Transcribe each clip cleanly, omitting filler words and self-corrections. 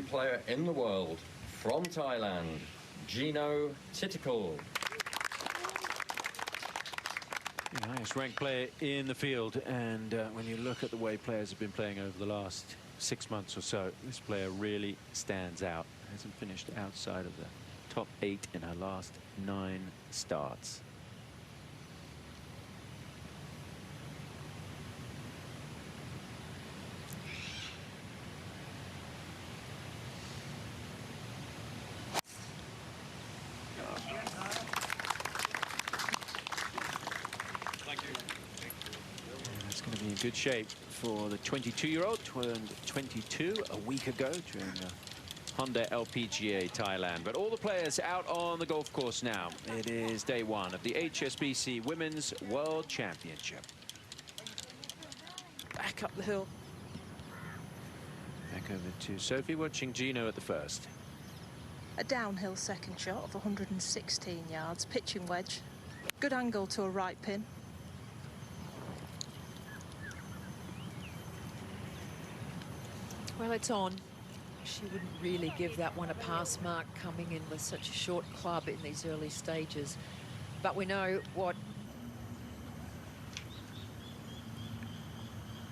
player in the world from Thailand, Jeeno Thitikul. The highest ranked player in the field, and when you look at the way players have been playing over the last 6 months or so, this player really stands out. Hasn't finished outside of the top 8 in her last 9 starts. It's going to be in good shape for the 22-year-old, turned 22 a week ago during the Honda LPGA Thailand. But all the players out on the golf course now. It is day 1 of the HSBC Women's World Championship. Back up the hill. Back over to Sophie, watching Jeeno at the first. A downhill second shot of 116 yards, pitching wedge. Good angle to a right pin. Well, it's on. She wouldn't really give that one a pass mark, coming in with such a short club in these early stages. But we know what...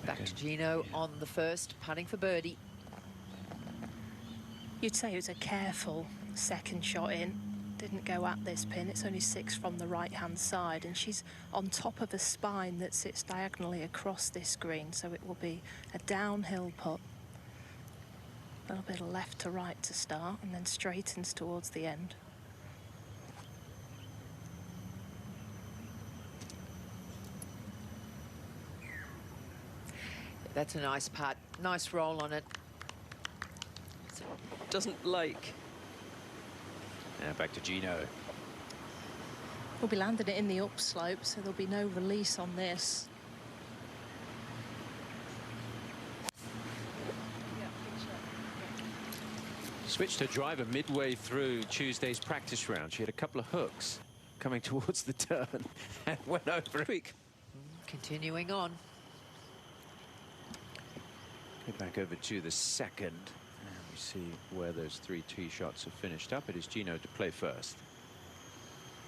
Back to Jeeno on the first, putting for birdie. You'd say it was a careful second shot in. Didn't go at this pin. It's only 6 from the right-hand side, and she's on top of a spine that sits diagonally across this green, so it will be a downhill putt. A little bit of left to right to start, and then straightens towards the end. That's a nice putt. Nice roll on it. Doesn't like. Now back to Jeeno. We'll be landing it in the upslope, so there'll be no release on this. Switched her driver midway through Tuesday's practice round. She had a couple of hooks coming towards the turn and went over it. Continuing on. Go back over to the second. And we see where those 3 tee shots have finished up. It is Jeeno to play first.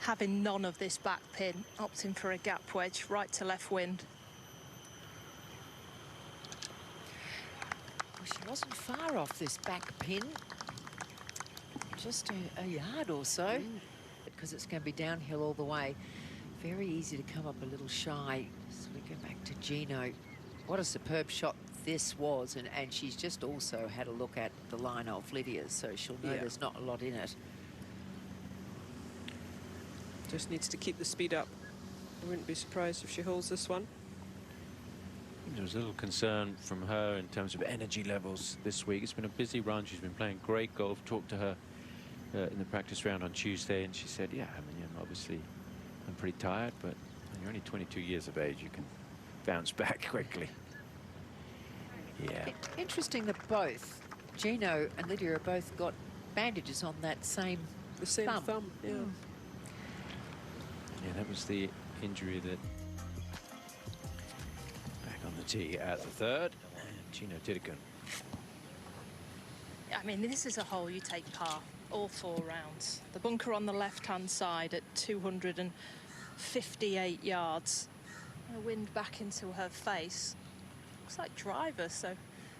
Having none of this back pin, opting for a gap wedge, right to left wind. Well, she wasn't far off this back pin. Just a yard or so, because it's going to be downhill all the way. Very easy to come up a little shy. So we go back to Jeeno. What a superb shot this was, and she's just also had a look at the line of Lydia's, so she'll know there's not a lot in it. Just needs to keep the speed up. I wouldn't be surprised if she holds this one. There was a little concern from her in terms of energy levels this week. It's been a busy run. She's been playing great golf. Talked to her in the practice round on Tuesday, and she said, yeah, I mean, obviously I'm pretty tired, but when you're only 22 years of age, you can bounce back quickly. Yeah. Interesting that both Jeeno and Lydia have both got bandages on that same thumb. Yeah. Yeah, that was the injury that back on the tee at the third. And Jeeno Thitikul. I mean, this is a hole you take par all 4 rounds. The bunker on the left-hand side at 258 yards. A wind back into her face. Looks like driver, so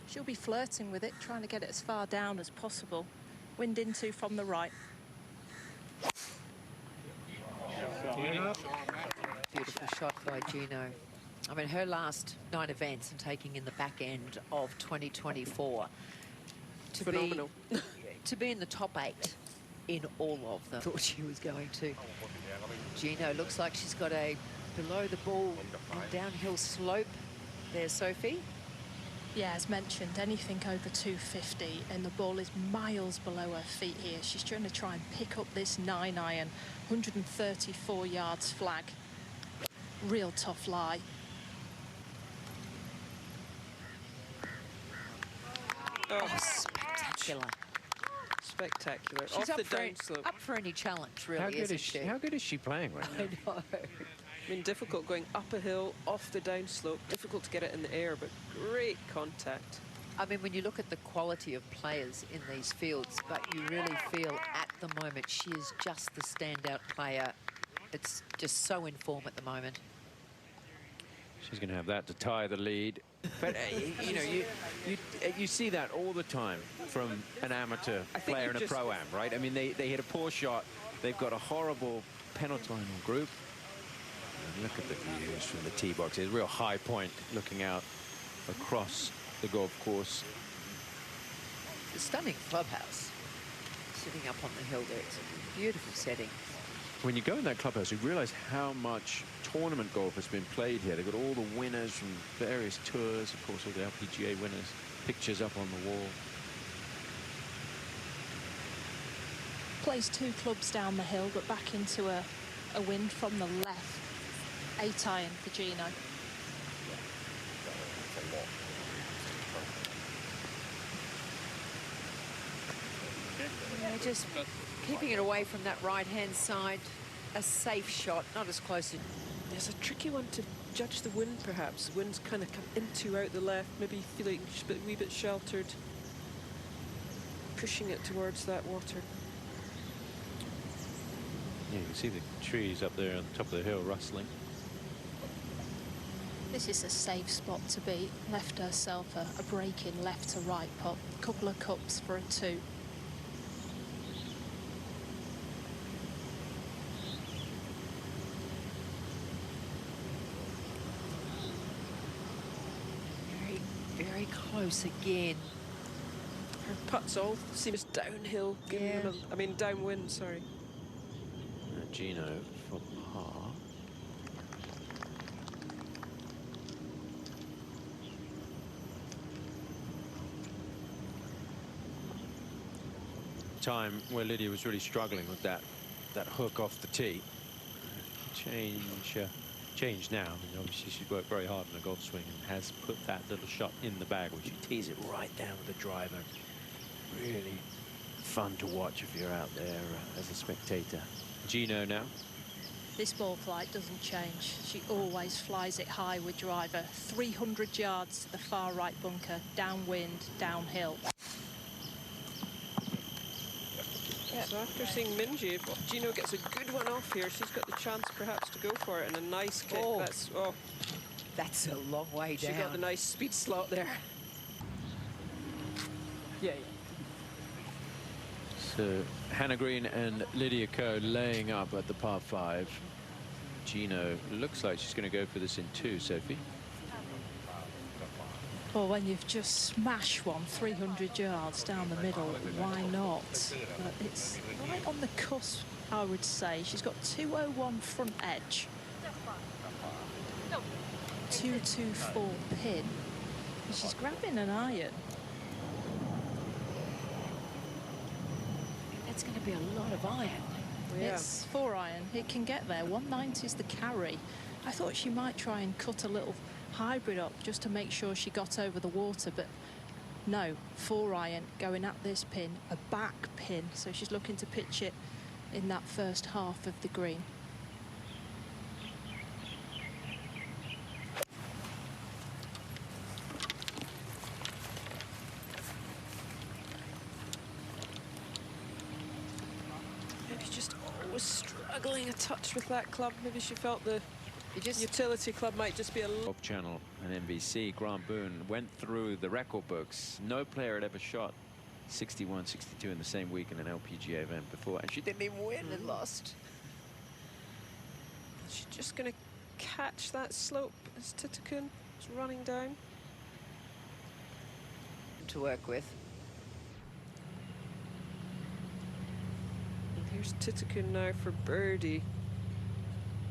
she'll be flirting with it, trying to get it as far down as possible. Wind into from the right. Beautiful shot by Jeeno. I mean, her last 9 events and taking in the back end of 2024. Phenomenal. To be in the top 8 in all of them. Thought she was going to. Jeeno looks like she's got a below the ball downhill slope there, Sophie. Yeah, as mentioned, anything over 250 and the ball is miles below her feet here. She's trying to try and pick up this 9-iron, 134 yards flag. Real tough lie. Oh, spectacular. Spectacular. She's Off the downslope. up for any challenge, really, isn't she? How good is she playing right now? I know. I mean, difficult going up a hill, off the downslope. Difficult to get it in the air, but great contact. I mean, when you look at the quality of players in these fields, but you really feel at the moment she is just the standout player. It's just so in form at the moment. She's going to have that to tie the lead. But, you know, you see that all the time from an amateur player in a pro-am, right? I mean, they hit a poor shot. They've got a horrible penalty group. And look at the views from the tee box. It's a real high point looking out across the golf course. It's a stunning clubhouse sitting up on the hill there. It's a beautiful setting. When you go in that clubhouse, you realize how much tournament golf has been played here. They've got all the winners from various tours, of course, all the LPGA winners, pictures up on the wall. Plays 2 clubs down the hill, but back into a wind from the left. 8 iron for Jeeno. Yeah, just keeping it away from that right-hand side. A safe shot, not as close to... There's a tricky one to judge the wind, perhaps. The wind's kind of come into out the left, maybe feeling a wee bit sheltered. Pushing it towards that water. Yeah, you can see the trees up there on the top of the hill rustling. This is a safe spot to be. Left herself a break in left to right putt. Couple of cups for a 2. Very close again. Her putts all seems downhill. Yeah. I mean, downwind, sorry. Jeeno for par. Time where Lydia was really struggling with that hook off the tee. Change now. I mean, obviously she's worked very hard on the golf swing and has put that little shot in the bag, which she tees it right down with the driver. Really fun to watch if you're out there as a spectator. Jeeno now. This ball flight doesn't change. She always flies it high with driver. 300 yards to the far right bunker, downwind, downhill. So after seeing Minji, if Jeeno gets a good one off here, she's got the chance perhaps to go for it, and a nice kick. Oh. That's a long way down. She got the nice speed slot there. Yeah. So Hannah Green and Lydia Ko laying up at the par 5. Jeeno looks like she's going to go for this in 2, Sophie. Well, when you've just smashed one 300 yards down the middle, why not? But it's right on the cusp, I would say. She's got 201 front edge. 224 pin. And she's grabbing an iron. That's going to be a lot of iron. Yeah. It's 4 iron. It can get there. 190 is the carry. I thought she might try and cut a little hybrid up just to make sure she got over the water, but no, 4 iron going at this pin, a back pin, so she's looking to pitch it in that first half of the green. Maybe just always struggling a touch with that club. Maybe she felt the utility club might just be a little... Golf Channel and NBC, Grant Boone went through the record books. No player had ever shot 61, 62 in the same week in an LPGA event before, and she didn't even win and lost. She's just going to catch that slope as Thitikul is running down. To work with. And here's Thitikul now for birdie.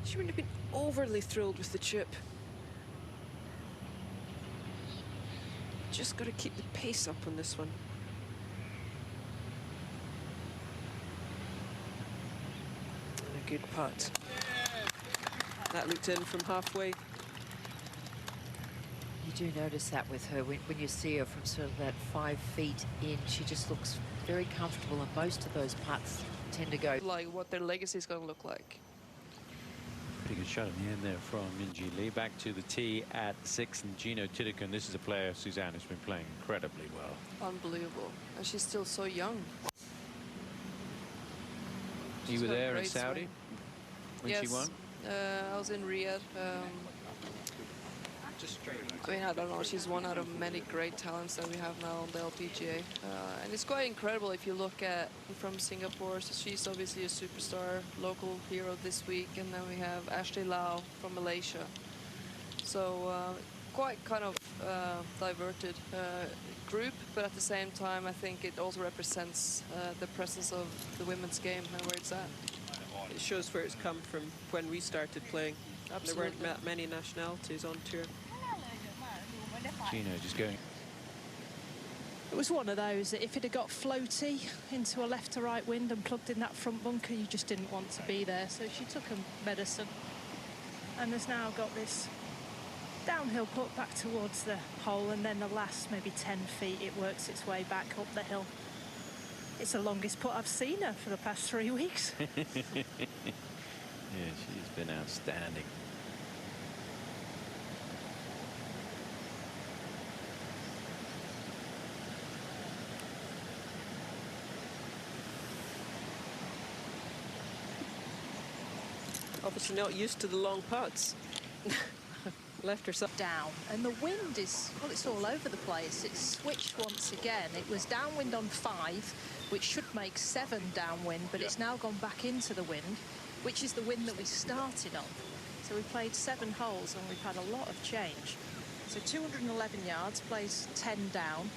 She wouldn't have been overly thrilled with the chip. Just got to keep the pace up on this one. And a good putt. That looked in from halfway. You do notice that with her when you see her from sort of that 5 feet in. She just looks very comfortable, and most of those putts tend to go Like what their legacy is going to look like. Pretty good shot in the end there from Minjee Lee. Back to the tee at 6, and Jeeno Thitikul. This is a player, Suzanne, who's been playing incredibly well. Unbelievable. And she's still so young. You were there in Saudi swing. when Yes, she won? I was in Riyadh. I mean, I don't know. She's one out of many great talents that we have now on the LPGA. And it's quite incredible if you look at from Singapore. So she's obviously a superstar, local hero this week. And then we have Ashley Lau from Malaysia. So quite kind of diverted group. But at the same time, I think it also represents the presence of the women's game and where it's at. It shows where it's come from when we started playing. Absolutely. There weren't many nationalities on tour. Jeeno just going. It was one of those that if it had got floaty into a left to right wind and plugged in that front bunker, you just didn't want to be there. So she took a medicine and has now got this downhill putt back towards the hole, and then the last maybe 10 feet it works its way back up the hill. It's the longest putt I've seen her for the past 3 weeks. Yeah, she's been outstanding. Obviously not used to the long putts. Left herself Down, and the wind is, well, it's all over the place. It's switched once again. It was downwind on 5, which should make 7 downwind, but it's now gone back into the wind, which is the wind that we started on. So we played 7 holes and we've had a lot of change. So 211 yards, plays 10 down.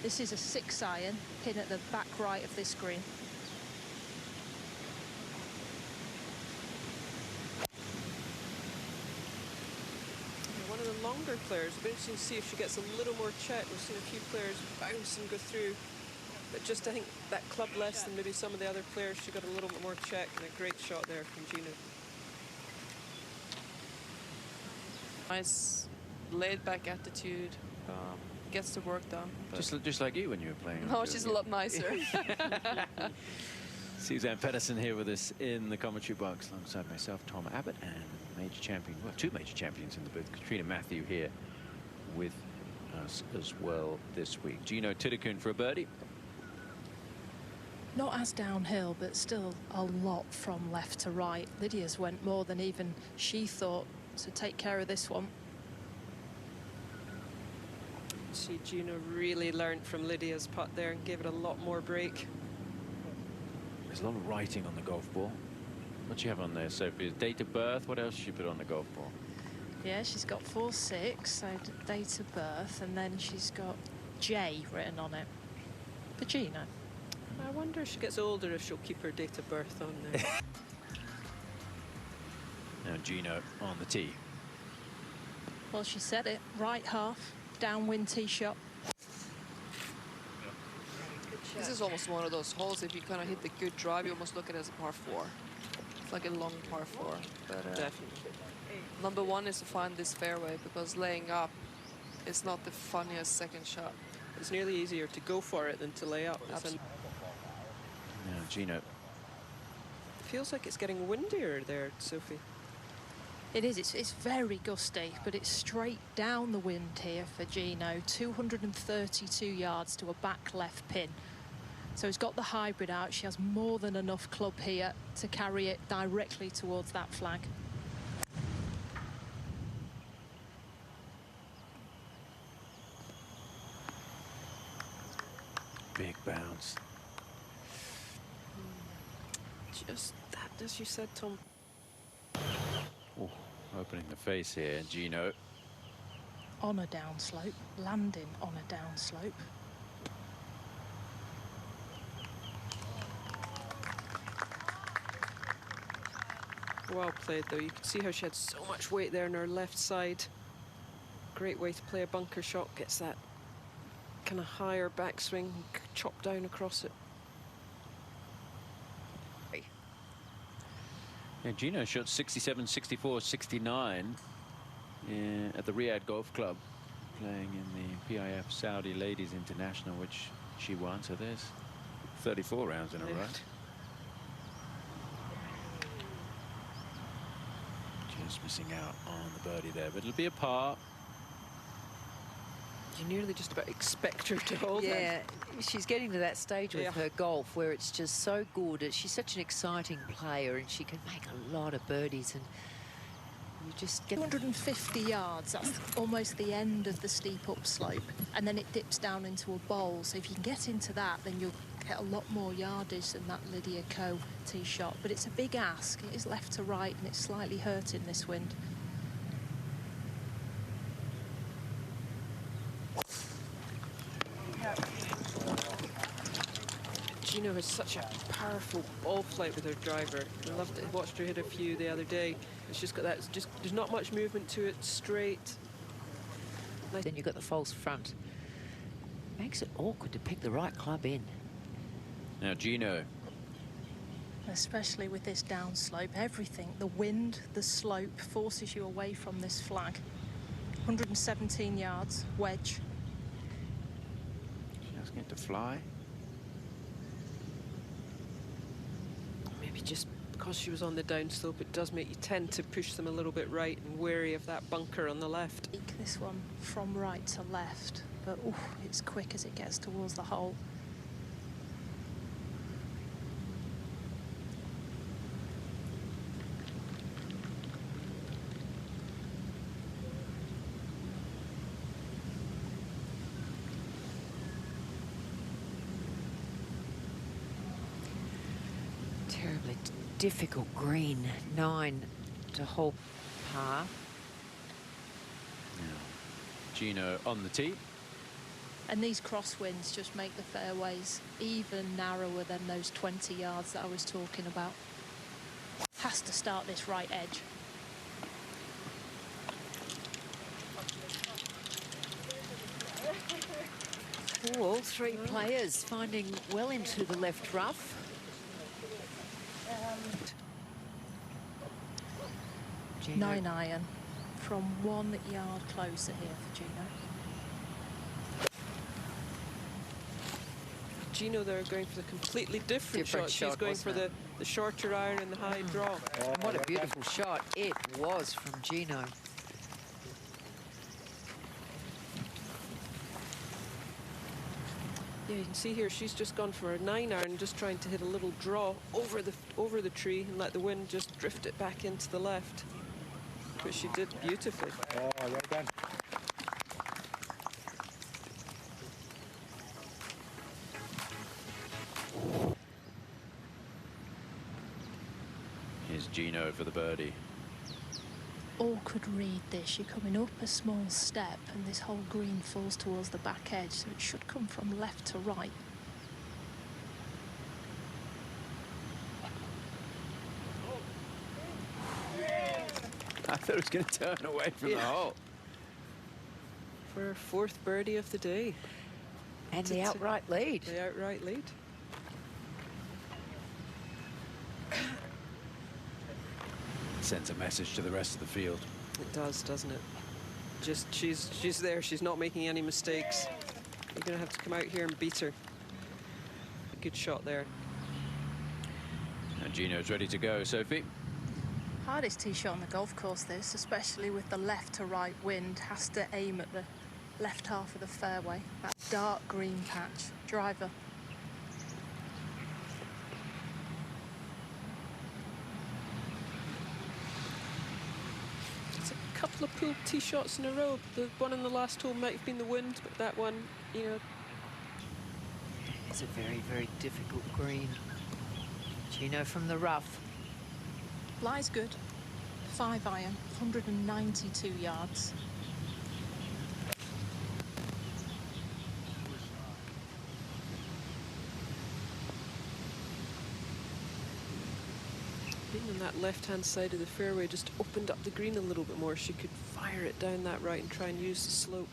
This is a 6-iron, pin at the back right of this green. one of the longer players. It'll be interesting to see if she gets a little more check. We've seen a few players bounce and go through, but just I think that club less than maybe some of the other players. She got a little bit more check, and a great shot there from Jeeno. Nice laid-back attitude. Gets the work done. Just like you when you were playing. No, she's a lot nicer. Suzanne Pedersen here with us in the commentary box alongside myself, Tom Abbott, and major champion, well, 2 major champions in the booth, Katrina Matthew here with us as well this week. Jeeno Thitikul for a birdie. Not as downhill, but still a lot from left to right. Lydia's went more than even she thought, so take care of this one. See, Jeeno really learned from Lydia's putt there and gave it a lot more break. There's a lot of writing on the golf ball. What do you have on there, Sophie? Date of birth? What else should you put on the golf ball? Yeah, she's got 4-6, so date of birth, and then she's got J written on it. For Jeeno. I wonder if she gets older if she'll keep her date of birth on there. Now Jeeno on the tee. Well, she said it. Right half, downwind tee shot. This is almost one of those holes, if you kind of hit the good drive, you almost look at it as a par 4. It's like a long par 4. But Definitely. number 1 is to find this fairway, because laying up is not the funniest second shot. It's nearly easier to go for it than to lay up. Absolutely. Now Jeeno. It feels like it's getting windier there, Sophie. It is. It's very gusty, but it's straight down the wind here for Jeeno. 232 yards to a back left pin. So he's got the hybrid out. She has more than enough club here to carry it directly towards that flag. Big bounce. Just that, as you said, Tom. Oh, opening the face here, Jeeno. On a downslope, landing on a downslope. Well played, though. You can see how she had so much weight there on her left side. Great way to play a bunker shot. Gets that kind of higher backswing, chop down across it. Yeah, Jeeno shot 67, 64, 69 at the Riyadh Golf Club, playing in the PIF Saudi Ladies International, which she won. So there's 34 rounds in a row. Just missing out on the birdie there, but it'll be a par. You nearly just about expect her to hold it. Yeah, she's getting to that stage with Yeah. her golf where it's just so good. She's such an exciting player and she can make a lot of birdies, and you just get 250 yards, that's almost the end of the steep upslope, and then it dips down into a bowl. So if you can get into that, then you'll get a lot more yardage than that Lydia Ko tee shot. But it's a big ask. It is left to right, and it's slightly hurting this wind. Jeeno has such a powerful ball flight with her driver. I loved it. Watched her hit a few the other day. It's just got that. It's just there's not much movement to it. Straight. Then you've got the false front. Makes it awkward to pick the right club in. Now Jeeno. Especially with this downslope, everything, the wind, the slope, forces you away from this flag. 117 yards, wedge. She's asking it to fly. Maybe just because she was on the downslope, it does make you tend to push them a little bit right and wary of that bunker on the left. This one from right to left, but oof, it's quick as it gets towards the hole. Terribly difficult green, 9 to hole par. Now Jeeno on the tee. And these crosswinds just make the fairways even narrower than those 20 yards that I was talking about. Has to start this right edge. Oh, all three players finding well into the left rough. 9 iron from 1 yard closer here for Jeeno. Jeeno, they're going for the completely different shot. She's shot, going for wasn't the shorter iron and the high draw. And what a beautiful shot it was from Jeeno. Yeah, you can see here she's just gone for a 9 iron, just trying to hit a little draw over the tree and let the wind just drift it back into the left, which she did beautifully. Oh, well done. Here's Jeeno for the birdie. All could read this. You're coming up a small step and this whole green falls towards the back edge, so it should come from left to right. I thought it was going to turn away from the hole. For her 4th birdie of the day. And the outright lead. The outright lead. Sends a message to the rest of the field. It does, doesn't it? Just she's there. She's not making any mistakes. You're going to have to come out here and beat her. Good shot there. And Jeeno's ready to go. Sophie? Hardest tee shot on the golf course, this, especially with the left to right wind. Has to aim at the left half of the fairway. That dark green patch. Driver. It's a couple of pulled tee shots in a row. The one in the last hole might have been the wind, but that one, you know. It's a very, very difficult green. Jeeno from the rough. Lie's good. 5 iron, 192 yards. Being on that left-hand side of the fairway just opened up the green a little bit more. She could fire it down that right and try and use the slope.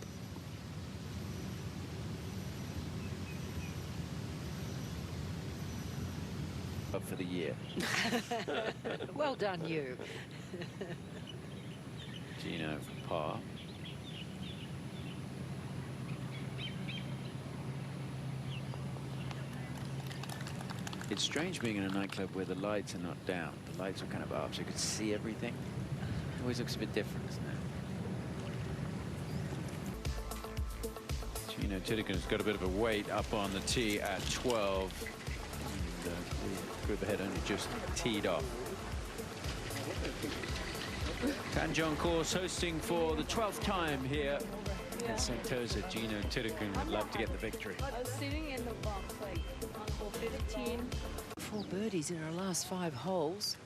Up for the year. Well done, you. Jeeno for par. It's strange being in a nightclub where the lights are not down. The lights are kind of up, so you can see everything. Always looks a bit different, doesn't it? Jeeno Thitikul's got a bit of a weight up on the tee at 12. And the group ahead only just teed off. Tanjong course hosting for the 12th time here at Sentosa. Jeeno Thitikul would love to get the victory. I was sitting in the box like on hole 15. 4 birdies in her last 5 holes.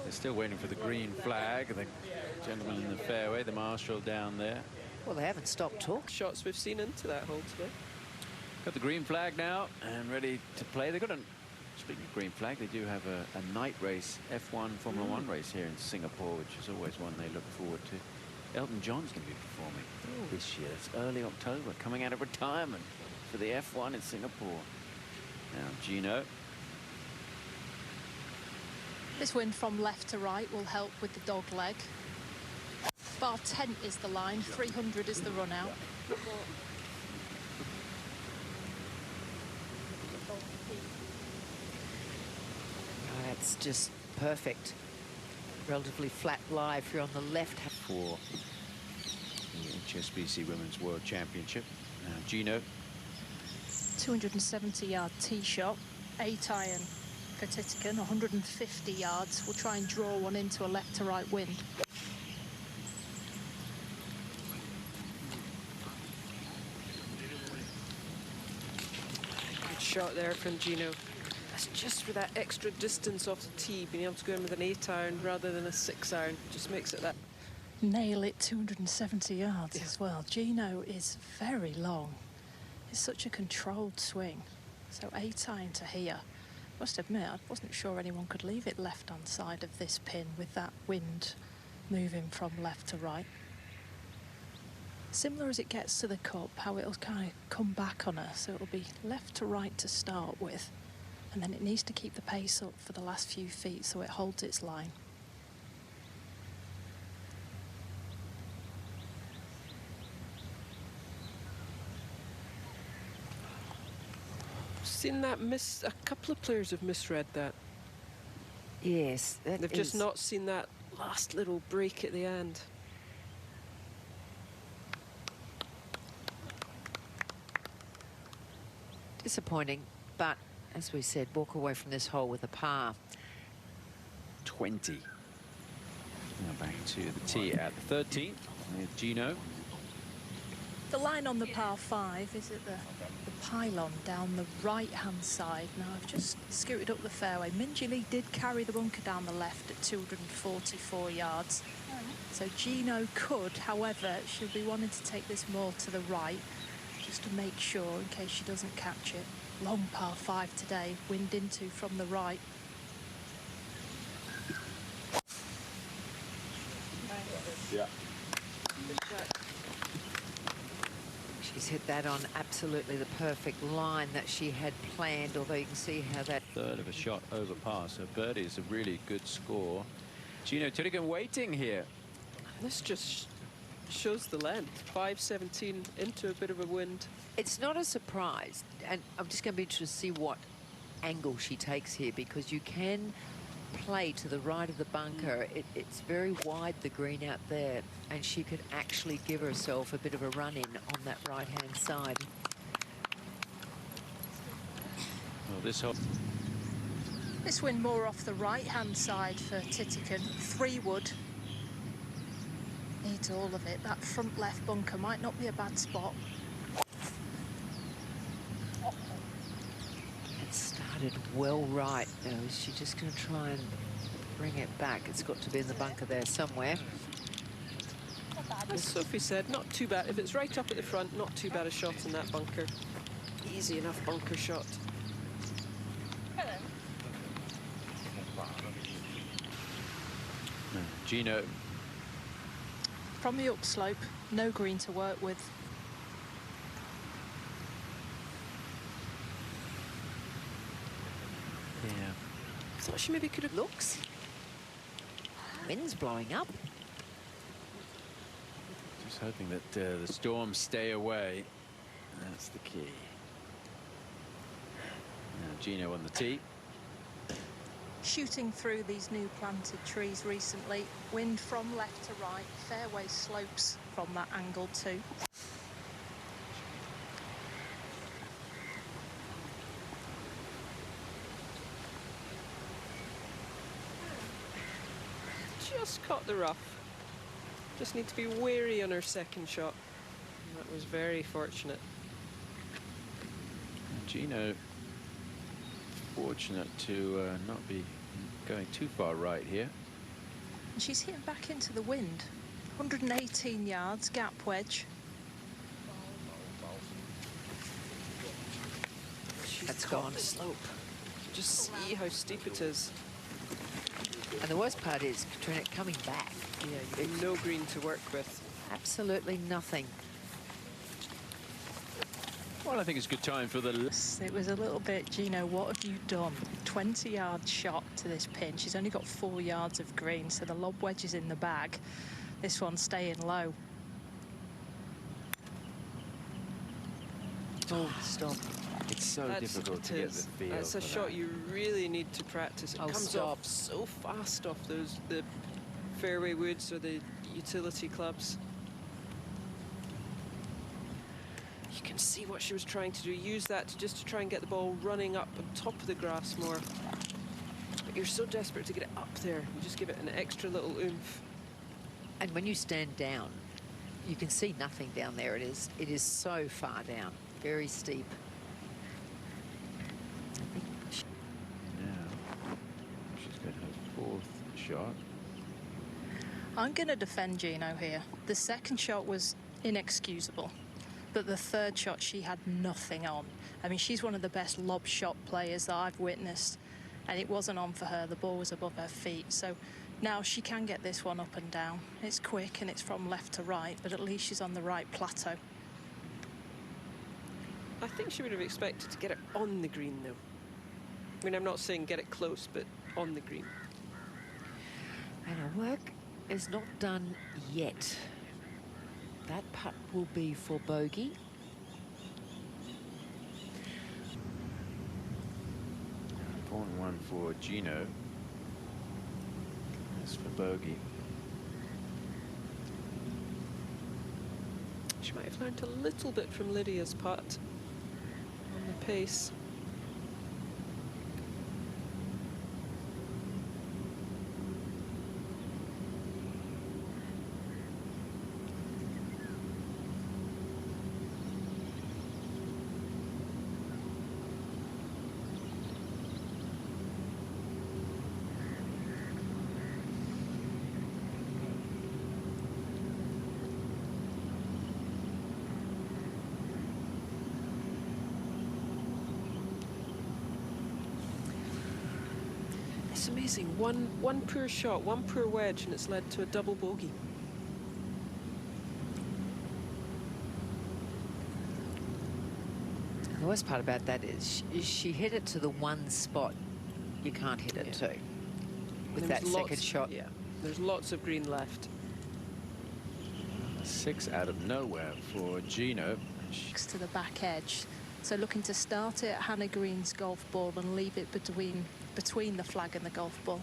They're still waiting for the green flag. The gentleman in the fairway, the marshal down there. Well, they haven't stopped talking. Shots we've seen into that hole today. Got the green flag now and ready to play. They've got a, speaking of green flag, they do have a night race, F1 Formula 1 race here in Singapore, which is always one they look forward to. Elton John's going to be performing this year. It's early October, coming out of retirement for the F1 in Singapore. Now, Jeeno. This wind from left to right will help with the dog leg. Bar 10 is the line, 300 is the run out. That's just perfect. Relatively flat lie if you're on the left. For the HSBC Women's World Championship. Now, Jeeno. 270-yard tee shot, 8 iron for Thitikul, 150 yards. We'll try and draw one into a left to right wind. Good shot there from Jeeno. That's just for that extra distance off the tee, being able to go in with an 8 iron rather than a 6 iron. Just makes it that. Nail it 270 yards as well. Jeeno is very long. It's such a controlled swing. So 8 iron to here. Must admit, I wasn't sure anyone could leave it left-hand side of this pin with that wind moving from left to right. Similar as it gets to the cup, how it'll kind of come back on her. So it'll be left to right to start with, and then it needs to keep the pace up for the last few feet so it holds its line. Seen that miss. A couple of players have misread that. Yes, They've just not seen that last little break at the end. disappointing, but as we said, walk away from this hole with a par. 20. Now back to the tee at the 13th with Jeeno. The line on the par 5 is at the pylon down the right-hand side. Now, I've just scooted up the fairway. Minjee Lee did carry the bunker down the left at 244 yards. So Jeeno could, however, she'll be wanting to take this more to the right, just to make sure in case she doesn't catch it. Long par 5 today, wind into from the right. Yeah. She's hit that on absolutely the perfect line that she had planned, although you can see how that... Third of a shot over par, so birdie is a really good score. Jeeno Thitikul waiting here. This just shows the length. 517 into a bit of a wind. It's not a surprise, and I'm just going to be interested to see what angle she takes here, because you can play to the right of the bunker. It's very wide, the green out there, and she could actually give herself a bit of a run-in on that right-hand side. Well, this hole... This wind more off the right-hand side for Thitikul. 3 wood. Needs all of it. That front left bunker might not be a bad spot. It started well right. Now, is she just going to try and bring it back? It's got to be in the bunker there somewhere. As Sophie said, not too bad. If it's right up at the front, not too bad a shot in that bunker. Easy enough bunker shot. Jeeno. From the upslope, no green to work with. Yeah. Thought she maybe could have Looks. Wind's blowing up. Just hoping that the storms stay away. That's the key. Now Jeeno on the tee. shooting through these new planted trees recently. Wind from left to right, fairway slopes from that angle too. Just caught the rough. Just need to be wary on her second shot. And that was very fortunate. Jeeno, fortunate to not be going too far right here. And she's hitting back into the wind. 118 yards, gap wedge. That's gone. The slope. Just see how steep it is. And the worst part is, Katrina, coming back. Yeah, you've no green to work with. Absolutely nothing. Well, I think it's a good time for the... It was a little bit, Jeeno, what have you done? 20-yard shot to this pin. She's only got 4 yards of green, so the lob wedge is in the bag. This one's staying low. Oh, stop. It's so difficult to get the feel. That's a shot you really need to practice. It comes off so fast off the fairway woods or the utility clubs. You can see what she was trying to do. Use that to try and get the ball running up on top of the grass more. But you're so desperate to get it up there. You just give it an extra little oomph. And when you stand down, you can see nothing down there. It is so far down, very steep. Now, she's got her fourth shot. I'm going to defend Jeeno here. The second shot was inexcusable, but the third shot she had nothing on. I mean, she's one of the best lob shot players that I've witnessed, and it wasn't on for her. The ball was above her feet, so now she can get this one up and down. It's quick and it's from left to right, but at least she's on the right plateau. I think she would have expected to get it on the green, though. I mean, I'm not saying get it close, but on the green. And her work is not done yet. That putt will be for bogey. Important one for Jeeno. That's for bogey. She might have learned a little bit from Lydia's putt on the pace. It's amazing. One poor shot, one poor wedge, and it's led to a double bogey. The worst part about that is she hit it to the one spot you can't hit it to with that second shot. Yeah, there's lots of green left. 6 out of nowhere for Jeeno. Next to the back edge. So looking to start it at Hannah Green's golf ball and leave it between the flag and the golf ball.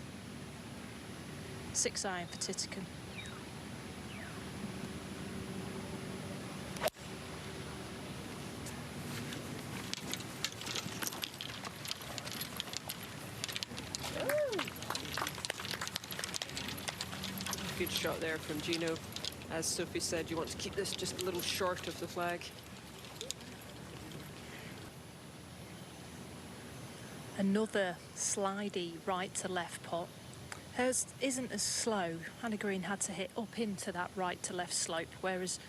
6 iron for Thitikul. Good shot there from Jeeno. As Sophie said, you want to keep this just a little short of the flag. Another slidey right to left pot. Hers isn't as slow. Hannah Green had to hit up into that right to left slope, whereas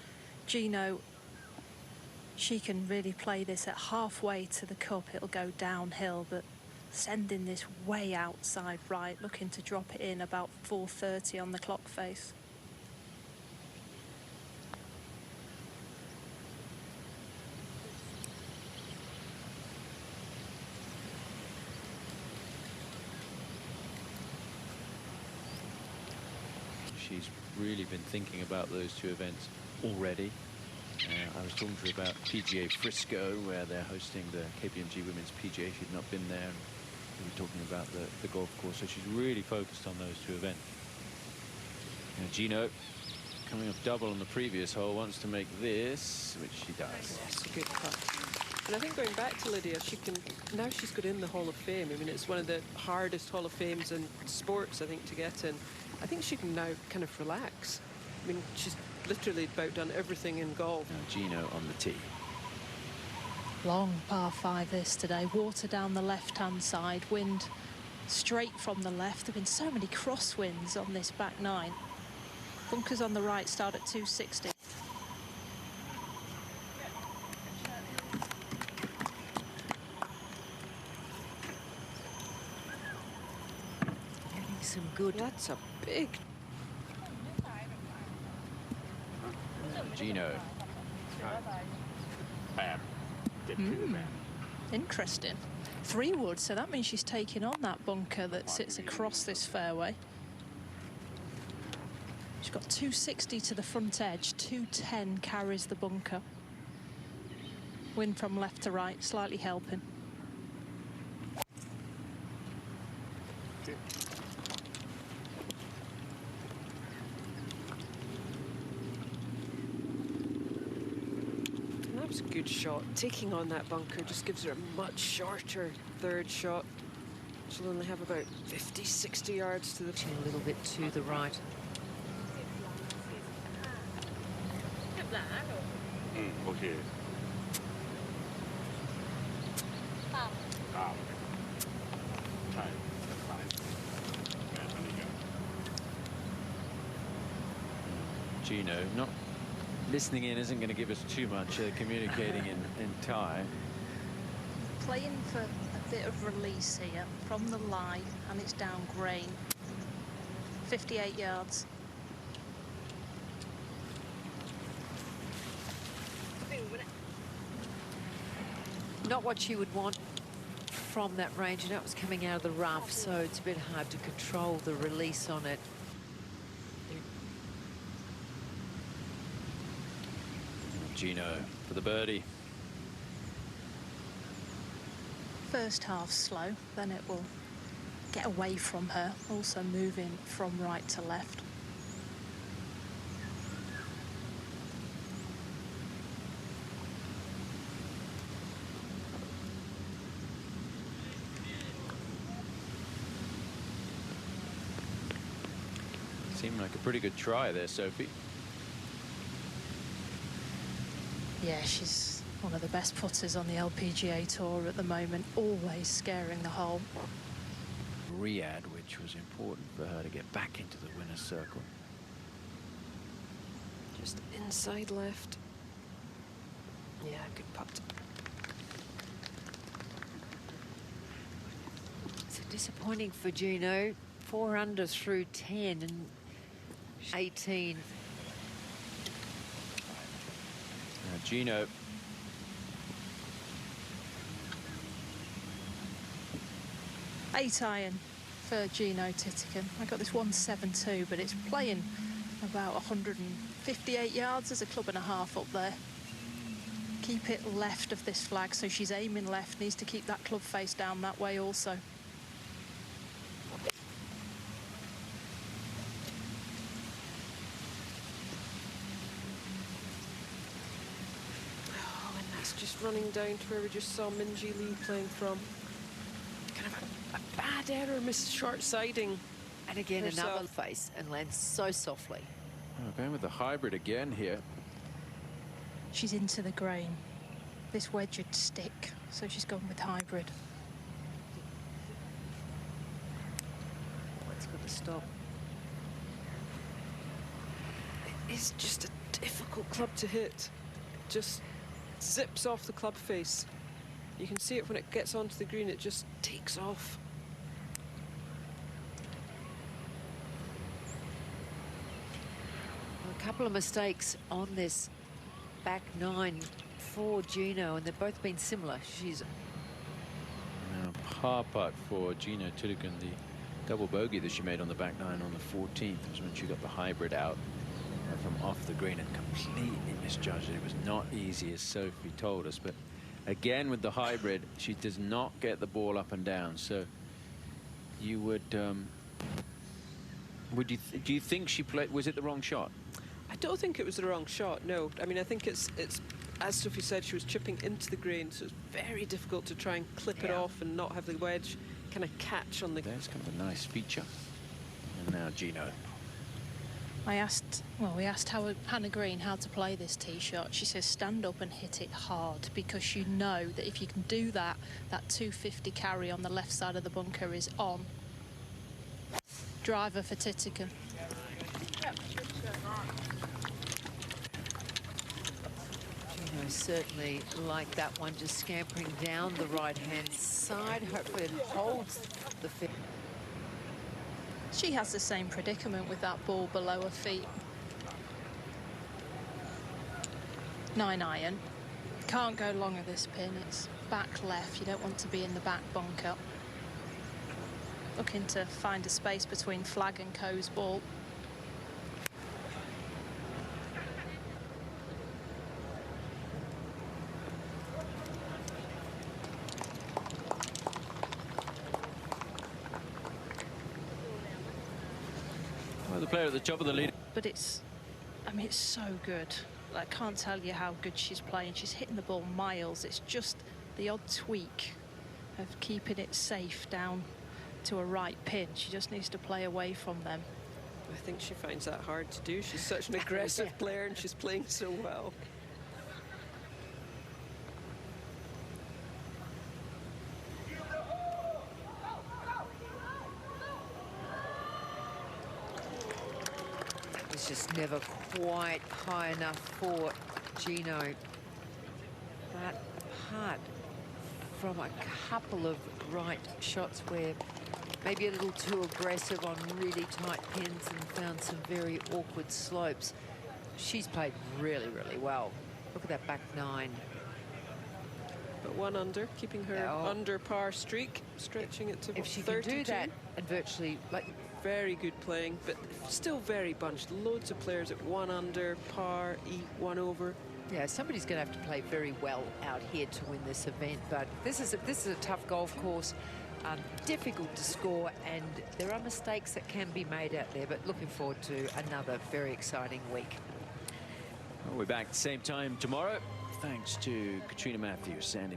Jeeno, she can really play this at halfway to the cup. It'll go downhill, but sending this way outside right, looking to drop it in about 4:30 on the clock face. She's really been thinking about those two events already. I was talking to her about PGA Frisco, where they're hosting the KPMG Women's PGA. She'd not been there. We were talking about the golf course, so she's really focused on those two events. Now Jeeno, coming up double on the previous hole, wants to make this, which she does. That's a good putt. And I think going back to Lydia, she can, now she's got in the Hall of Fame. I mean, it's one of the hardest Hall of Fames in sports, I think, to get in. I think she can now kind of relax. I mean, she's literally about done everything in golf. Now Jeeno on the tee. Long par 5 this today. Water down the left-hand side. Wind straight from the left. There have been so many crosswinds on this back 9. Bunkers on the right start at 260. Getting some good. That's a big. Jeeno. Bam. Interesting. 3 wood, so that means she's taking on that bunker that sits across this fairway. She's got 260 to the front edge, 210 carries the bunker. Wind from left to right, slightly helping. That was a good shot. Taking on that bunker just gives her a much shorter third shot. She'll only have about 50, 60 yards to the... A little bit to the right. Okay. Jeeno not listening in isn't going to give us too much, communicating in Thai. Playing for a bit of release here from the lie, and it's down grain. 58 yards. Not what she would want from that range. You know, it was coming out of the rough, so it's a bit hard to control the release on it. Jeeno for the birdie. First half slow, then it will get away from her, also moving from right to left. Seemed like a pretty good try there, Sophie. Yeah, she's one of the best putters on the LPGA Tour at the moment, always scaring the hole. Riyadh, which was important for her to get back into the winner's circle. Just inside left. Yeah, good putt. So disappointing for Jeeno. 4 under through 10 and 18. Now Jeeno. Eight iron for Jeeno Thitikul. I got this 172, but it's playing about 158 yards. There's a club and a half up there. Keep it left of this flag, so she's aiming left. Needs to keep that club face down that way also. Oh, and that's just running down to where we just saw Minjee Lee playing from. Kind of a bad error, missed short siding. And again, herself. another face and lands so softly. Oh, going with the hybrid again here. She's into the grain. This wedge would stick, so she's gone with hybrid. It's got to stop. It's just a difficult club to hit. Just zips off the club face. You can see it when it gets onto the green, it just takes off. A couple of mistakes on this back 9 for Jeeno, and they've both been similar. She's Now par putt for Jeeno Thitikul. The double bogey that she made on the back 9 on the 14th was when she got the hybrid out from off the green and completely misjudged it. It was not easy, as Sophie told us, but again with the hybrid, she does not get the ball up and down, so you would do you think she played? Was it the wrong shot? I don't think it was the wrong shot, no. I mean, I think it's as Sophie said, she was chipping into the green, so it's very difficult to try and clip it off and not have the wedge kind of catch on the... There's kind of a nice feature. And now Jeeno. We asked Hannah Green how to play this tee shot. She says stand up and hit it hard, because you know that if you can do that, that 250 carry on the left side of the bunker is on. Driver for Thitikul. Jeeno certainly like that one, just scampering down the right-hand side. Hopefully it holds the fit. She has the same predicament with that ball below her feet. 9 iron. Can't go long of this pin. It's back left. You don't want to be in the back bunker. Looking to find a space between flag and Coe's ball. Well, the player at the top of the lead. But it's, I mean, it's so good. I can't tell you how good she's playing. She's hitting the ball miles. It's just the odd tweak of keeping it safe down to a right pin. She just needs to play away from them. I think she finds that hard to do. She's such an aggressive player and she's playing so well. It's just never quite high enough for Jeeno. But apart from a couple of right shots where maybe a little too aggressive on really tight pins and found some very awkward slopes, she's played really, really well. Look at that back 9. But 1 under, keeping her under par streak, stretching it to If she 32. can do that and virtually, like, Very good playing, but still very bunched. Loads of players at 1 under, par, 1 over. yeah, somebody's going to have to play very well out here to win this event. But this is a tough golf course, difficult to score, and there are mistakes that can be made out there. But looking forward to another very exciting week. Well, we're back at the same time tomorrow. Thanks to Katrina Matthews, Sandy